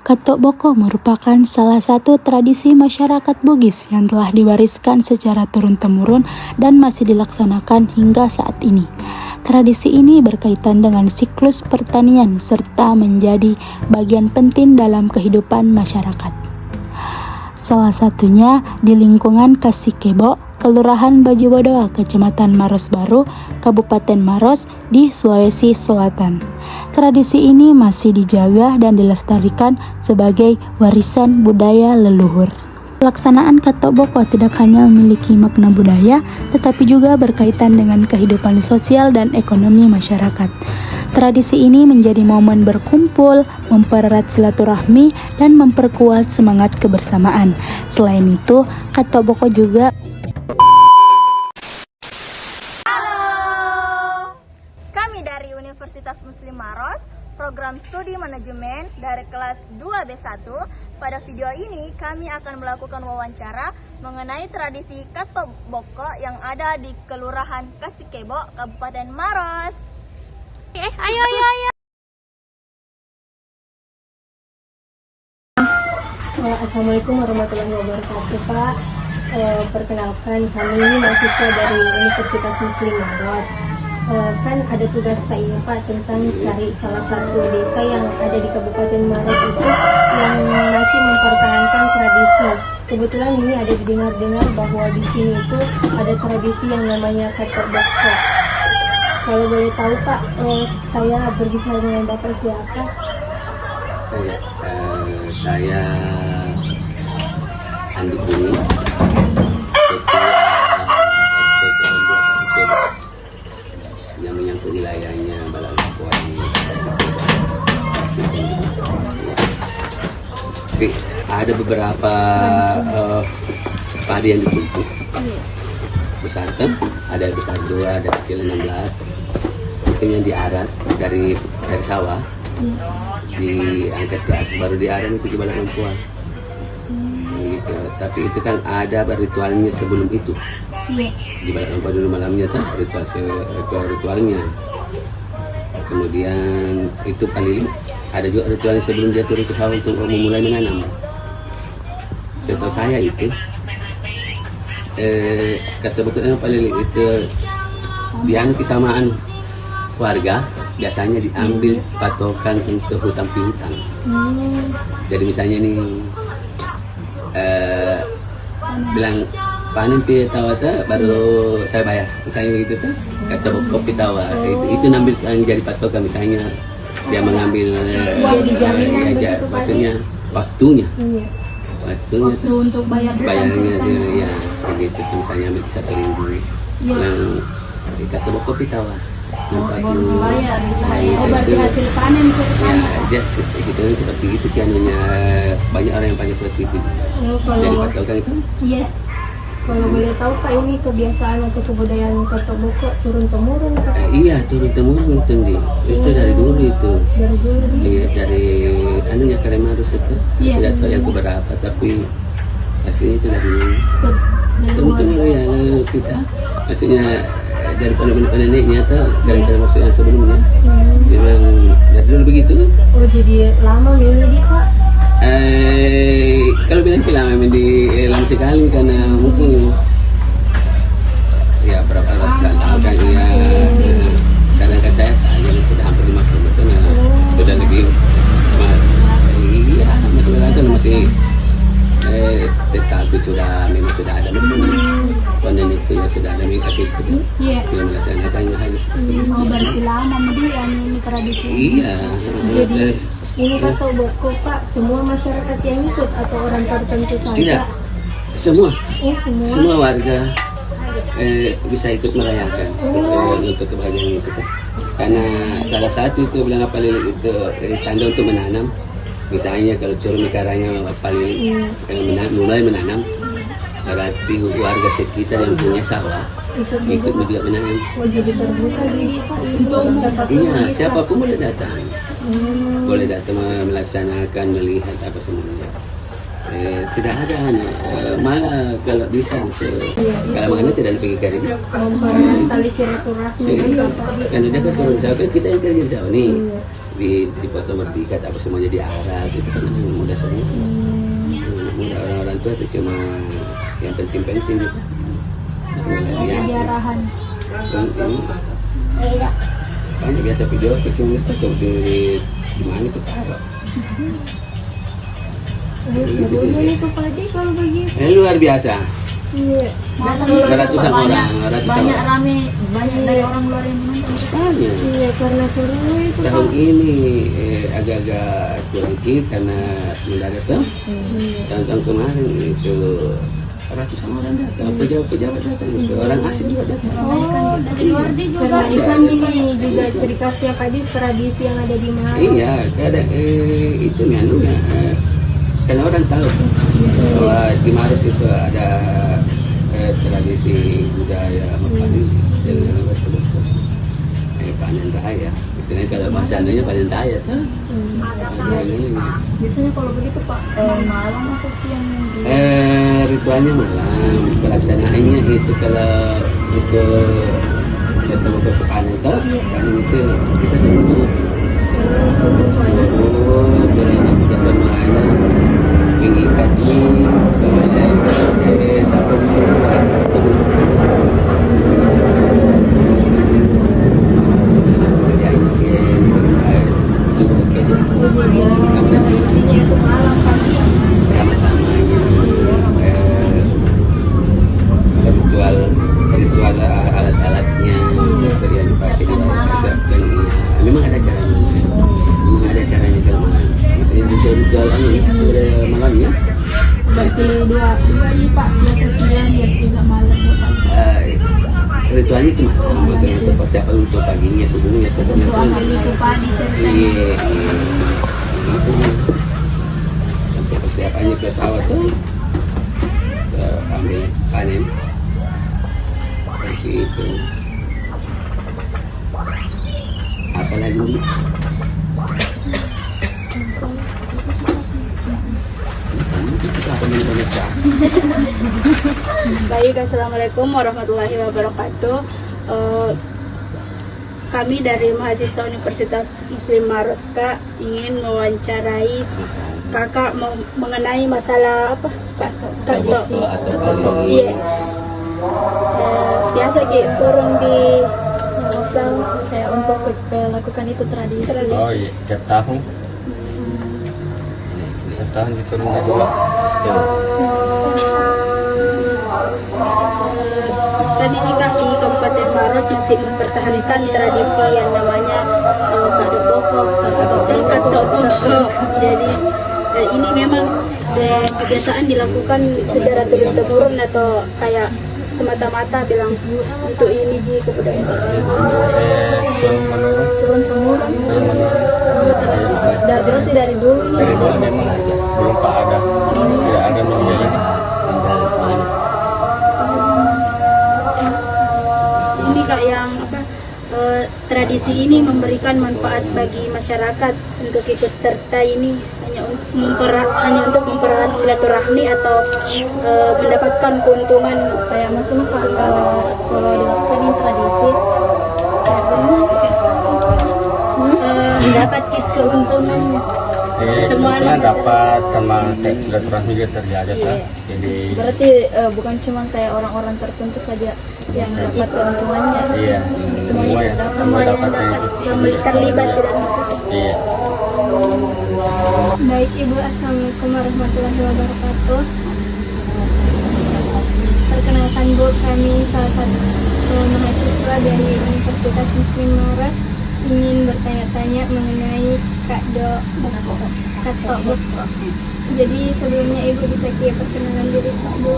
Katok Boko merupakan salah satu tradisi masyarakat Bugis yang telah diwariskan secara turun-temurun dan masih dilaksanakan hingga saat ini. Tradisi ini berkaitan dengan siklus pertanian serta menjadi bagian penting dalam kehidupan masyarakat. Salah satunya di lingkungan Kasikebo, Kelurahan Bajubodoa, Kecamatan Maros Baru, Kabupaten Maros di Sulawesi Selatan. Tradisi ini masih dijaga dan dilestarikan sebagai warisan budaya leluhur. Pelaksanaan Katok Boko tidak hanya memiliki makna budaya, tetapi juga berkaitan dengan kehidupan sosial dan ekonomi masyarakat. Tradisi ini menjadi momen berkumpul, mempererat silaturahmi, dan memperkuat semangat kebersamaan. Selain itu, Katok Boko juga dari Universitas Muslim Maros, program studi manajemen dari kelas 2B1. Pada video ini kami akan melakukan wawancara mengenai tradisi Katok Boko yang ada di Kelurahan Kasikebo, Kabupaten Maros. Ayo. Assalamualaikum warahmatullahi wabarakatuh, Pak. Perkenalkan, kami ini mahasiswa dari Universitas Muslim Maros. Kan ada tugas Pak ini, Pak, tentang cari salah satu desa yang ada di Kabupaten Maros itu yang masih mempertahankan tradisi. Kebetulan ini ada didengar-dengar bahwa di sini itu ada tradisi yang namanya Katok Boko. Kalau boleh tahu, Pak, saya berbicara dengan Bapak siapa? Saya Andi Buni, yang menyangkut wilayahnya Balalampua di Kasikebo. Tapi ada beberapa padi yang ditumpuk. Besar kan? Ada besar 2, ada kecil 16. Itu yang diarat dari sawah. Diangkat ke atas, baru diarat itu di Balalampua. Gitu. Tapi itu kan ada ritualnya sebelum itu. Di Balalampua dulu malamnya tuh ritualnya. Kemudian itu paling ada juga ritualnya sebelum dia turun ke sawah untuk memulai menanam. Setahu saya itu kata betulnya paling itu dianu kesamaan warga biasanya diambil patokan untuk hutang piutang. Jadi misalnya nih bilang panen pi tawata baru saya bayar, misalnya begitu tuh. Kata kopi tawa itu ngambil yang jadi patokan, misalnya dia mengambil maksudnya waktunya untuk bayarnya dia, ya begitu tuh, misalnya ambil satu ribu yang kata kopi tawa berarti hasil panen ya, gitu seperti itu kianunya. Banyak orang yang pakai seperti itu. Jadi patokan itu. Iya. Kalau boleh tahu, Pak, ini kebiasaan atau kebudayaan Katok Boko turun-temurun? Iya, turun-temurun itu nih. Itu dari dulu itu. Dari dulu? Iya, dari anunya Kalemarus itu. Tidak tahu yang keberapa, tapi pastinya itu dari dulu. Turun-temurun ya kita. Maksudnya dari peneneknya atau dari maksudnya sebelumnya. Memang dari dulu begitu. Oh, jadi lama ini, Pak? Kalau bilang lama lama sekali karena mungkin ya berapa ratusan tahun kan ya. Karena kan saya sudah hampir 50 tahun ya. Sudah lebih masih tetap memang sudah ada panen itu ya, sudah ada minyak itu sudah melaksanakannya harus seperti itu. Berarti lama ini tradisi. Iya. Jadi ini Katok Boko, Pak, semua masyarakat yang ikut atau orang tertentu saja? Tidak, semua. Semua warga bisa ikut merayakan untuk kebahagiaan itu. Karena salah satu itu bilang apa itu tanda untuk menanam. Misalnya kalau turun karanya paling mulai menanam, berarti warga sekitar yang punya sawah ikut juga menanam. Oh, jadi terbuka jadi Pak? Iya, siapapun boleh datang. Boleh datang melaksanakan, melihat apa semuanya. Tidak ada malah kalau bisa kalau mengenai tidak ada pergi kerja. Mempertali silaturahmi. Kan udah kan turun sawah, kan kita yang kerja di sawah nih. di foto bertikat apa semuanya diarak itu kan anak muda semua. Anak muda orang-orang tua itu cuma yang penting-penting gitu. Sejarahan. Banyak biasa video kecil itu tuh di mana tuh taruh. Serunya itu Pak Adi kalau begitu. Luar biasa. Iya. Ratusan orang, banyak rame, banyak dari orang luar yang menonton. Banyak. Iya karena seru itu. Tahun ini agak-agak kurang karena mendadak tuh. Tahun kemarin itu ratusan orang datang, pejabat-pejabat datang, gitu. Orang asing juga datang. Dari luar dia juga. Karena kan ini juga ciri khasnya Pak Adi tradisi yang ada di Maros. Iya, ada itu nih anunya. Karena orang tahu bahwa di Maros itu ada tradisi budaya panen dengan betul-betul panen raya. Istilahnya kalau bahasanya panen raya tuh. Biasanya kalau begitu Pak, malam atau siang? Ritualnya malam, pelaksanaannya itu kalau untuk ketemu ke panen tuh, panen itu kita dapat subuh, jalan muda semuanya, mengikat semuanya sampai di sini. Pekerjaan mesin, subuh sampai sini. Intinya itu malam pagi. Pertama-tamanya ritual alat-alatnya yang dipakai dipersiapkan. Memang ada caranya kalau malam. Maksudnya ritual malamnya. Berarti dua ini Pak, biasa siang, biasa juga malam. Ritualnya itu malam, maksudnya itu persiapan untuk paginya, subuhnya itu kan. Itu padi Iya. Itu untuk persiapannya ke sawah tuh, ke ambil panen. Seperti itu. Apalagi nih? Baik, assalamualaikum warahmatullahi wabarakatuh. Kami dari mahasiswa Universitas Muslim Maros Kak ingin mewawancarai kakak mengenai masalah apa Pak? Iya. Biasa turun di Kayak untuk lakukan itu tradisi. Oh iya, tiap tahun. Tiap tahun diturun lagi. Tadi ini Kak di Kabupaten Maros masih mempertahankan tradisi yang namanya kado boko, kato boko. Jadi ini memang kebiasaan dilakukan secara turun-temurun atau kayak semata-mata bilang untuk ini ji kebudayaan turun-temurun. Berarti dari dulu ini. Dari dulu memang belum Pak ada, tidak ada menjadi. Ini Kak yang apa? Tradisi ini memberikan manfaat bagi masyarakat untuk ikut serta ini hanya untuk mempererat silaturahmi atau mendapatkan keuntungan. Kayak maksudnya Pak, kalau dilakukan ini tradisi, mendapat keuntungan. Semua Semua dapat sama kayak silaturahmi dia terjaga kan. Jadi berarti bukan cuma kayak orang-orang tertentu saja yang dapat keuntungannya. iya, semua ya, semua dapat yang terlibat di dalam Iya. Baik Ibu, assalamualaikum warahmatullahi wabarakatuh. Perkenalkan Bu, kami salah satu mahasiswa dari Universitas Muslim Maros ingin bertanya-tanya mengenai kato boko. Jadi sebelumnya Ibu bisa perkenalan diri Pak Bu.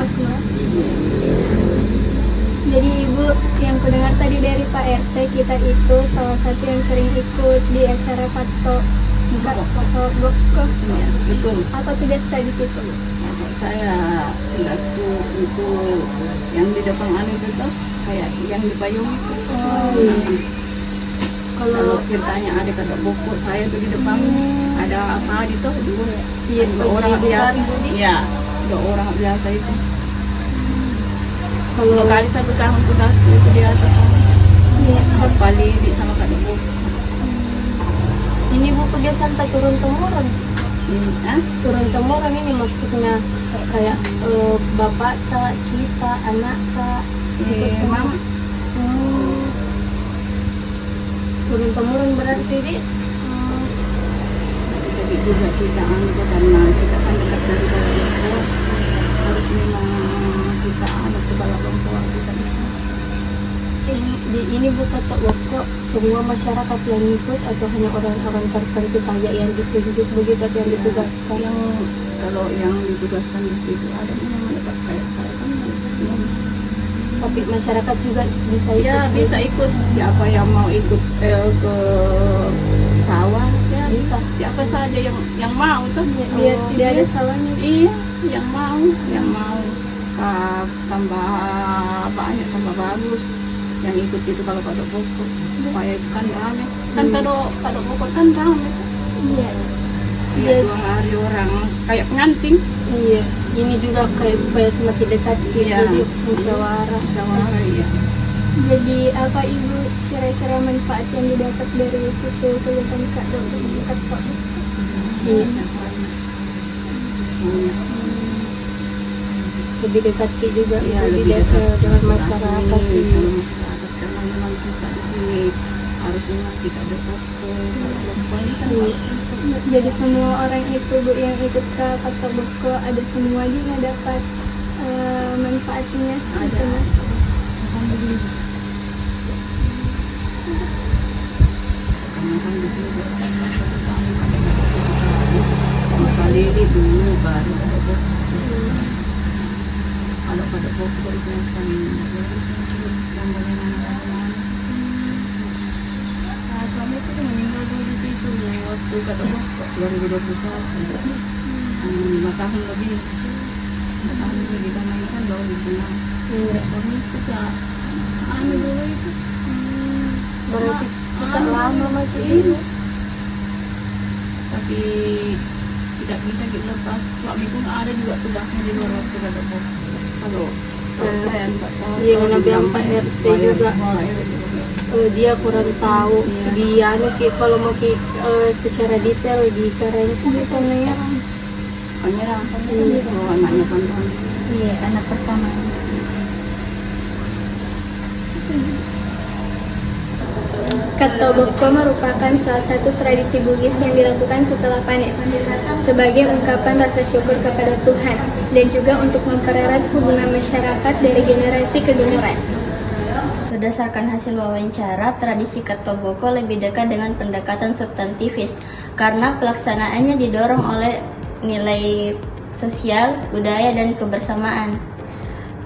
Akmal. Jadi Ibu, yang kudengar tadi dari Pak RT, kita itu salah satu yang sering ikut di acara kato boko. Ya, betul. Apa tugas di situ? Saya tugasku untuk yang di depan anu itu tuh kayak yang di payung itu. Kalau ceritanya ada kata buku saya tuh di depan ada apa itu dua orang biasa. Iya, dua orang biasa itu. Kalau kali satu tahun tugasku itu di atas. Iya. Bapak Lili sama Kak Buku. Ini bu kebiasaan tak turun temurun. Turun temurun ini maksudnya kayak bapak tak, kita, anak tak, ikut sama. Mama. Turun temurun berarti di Bisa juga kita karena kita kan dekat dari Bogor, harus memang kita kepala kelompok kita di sana. ini bu kata Boko semua masyarakat yang ikut atau hanya orang-orang tertentu saja yang ditunjuk begitu atau yang ditugaskan? Yang kalau yang ditugaskan di situ ada yang menetap kayak saya kan. Tapi masyarakat juga bisa ikut. Ya bisa ikut, siapa yang mau ikut ke sawah ya bisa, siapa saja yang mau tuh. Biar tidak ada salahnya. Iya, yang mau tambah banyak, tambah bagus yang ikut itu kalau pada Bogor supaya itu kan rame kan pada Bogor kan rame. Iya. Iya, 2 hari orang kayak pengantin. Iya. Ini juga kayak supaya semakin dekat gitu. Iya. Jadi musyawarah. Iya. Jadi apa ibu kira-kira manfaat yang didapat dari situ kegiatan Kak Dokter dekat Pak? Iya. Lebih dekat juga. Iya, lebih lebih dekat dekat dengan sama masyarakat. sama masyarakat karena memang kita di sini harus memang kita dekat ke Bogor ini kan. Iya. Jadi semua orang itu bu yang ikut ke Kota Boko ada semua juga dapat manfaatnya. Ada. Alhamdulillah. Karena kan di sini kali ini dulu baru ada Bogor. Kalau pada Bogor itu kan yang banyak anak-anak. Suami itu meninggal dulu di situ waktu kata Bogor 2021. 5 tahun lebih. 5 tahun lebih karena ini kan baru dikenal. Suami itu ya dulu itu. Berarti kita lama macam ini. Tapi tidak bisa dilepas. Suami pun ada juga tugasnya di luar waktu ada Bogor. Kalau saya enggak tahu. Iya, karena bilang Pak RT juga. Dia kurang tahu. Dia kalau mau secara detail di caranya sendiri Pangerang. Pangerang. Oh, anaknya Pangerang. Iya, anak pertama. Kata Boko merupakan salah satu tradisi Bugis yang dilakukan setelah panen sebagai ungkapan rasa syukur kepada Tuhan dan juga untuk mempererat hubungan masyarakat dari generasi ke generasi. Berdasarkan hasil wawancara, tradisi Kata Boko lebih dekat dengan pendekatan substantifis karena pelaksanaannya didorong oleh nilai sosial, budaya, dan kebersamaan.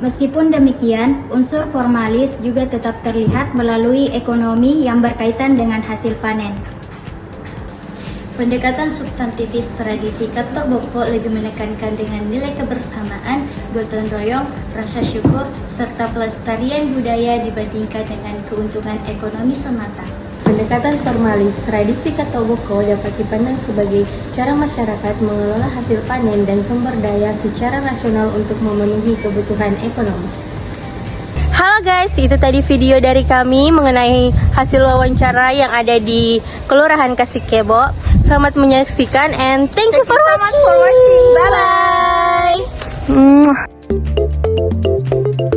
Meskipun demikian, unsur formalis juga tetap terlihat melalui ekonomi yang berkaitan dengan hasil panen. Pendekatan substantifis tradisi Kata Boko lebih menekankan dengan nilai kebersamaan, gotong royong, rasa syukur, serta pelestarian budaya dibandingkan dengan keuntungan ekonomi semata. Pendekatan formalis tradisi Kata Boko dapat dipandang sebagai cara masyarakat mengelola hasil panen dan sumber daya secara rasional untuk memenuhi kebutuhan ekonomi. Halo guys, itu tadi video dari kami mengenai hasil wawancara yang ada di Kelurahan Kasikebo. Selamat menyaksikan and thank you for watching. Bye bye.